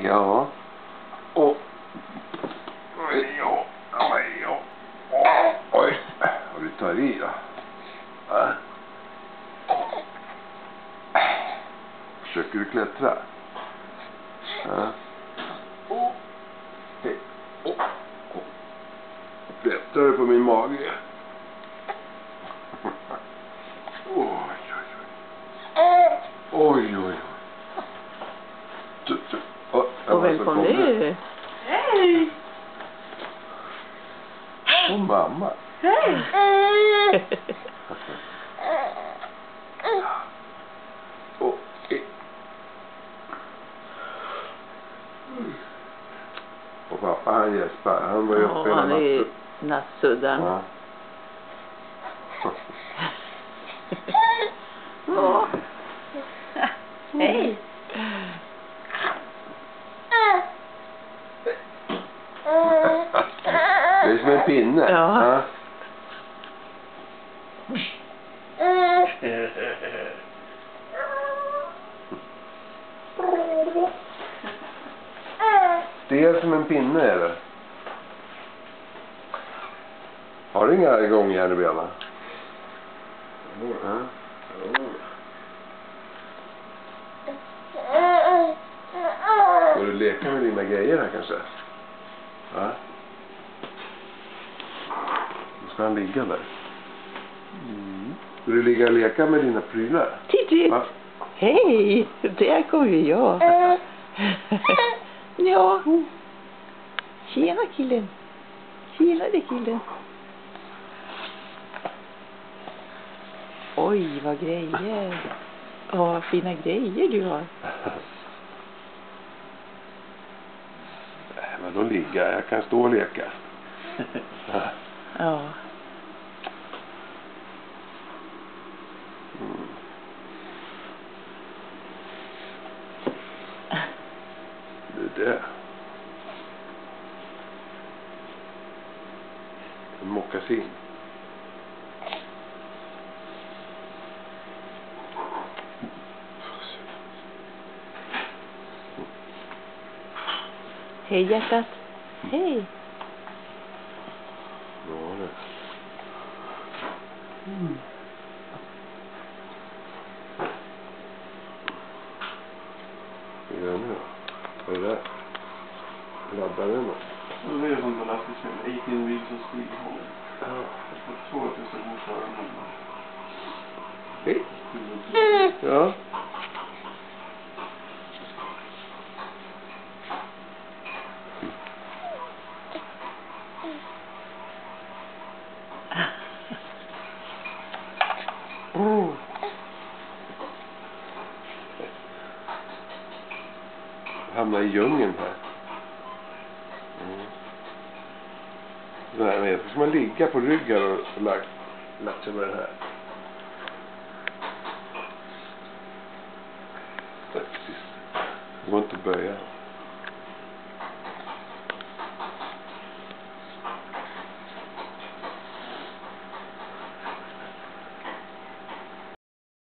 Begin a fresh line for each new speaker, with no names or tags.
Ja. Och... Ja. Oj. Och du tar i då. Va? Försöker du klättra? Ja. Hej. Klättrar du på min mage? Oj.
Och vem kom nu?
Hej!
Och mamma.
Hej!
Och pappa han gäspar. Han var ju uppe hela
han är
natten.
nattsuddan.
Ja.
Åh. Hej!
Det är som en pinne.
Ja.
Det är som en pinne, eller? Har du inga gångjärn i benen? Ja. Ska du leka med dina grejer här kanske? Ja. Då ska han ligga där. Ska du ligga och leka med dina prylar?
Titti!
Va?
Hej! Där kommer ju jag. Ja. Tjena killen. Tjena det killen. Oj, vad grejer. Åh, vad fina grejer du har.
Men då ligga. Jag kan stå och leka.
Ja.
Det är det. En mockasin.
Hej hjärtat. Hej.
Ja, det. Vad gör du nu? Vad är det? Laddar den då?
Det är som de läste sig. 18 weeks of sleep home.
Ja.
Jag tror att det är så god
Hej. Ja. Hamna i djungeln här. Nej, men ska man ligga på ryggen och lagt sig med det här. Det går inte att böja.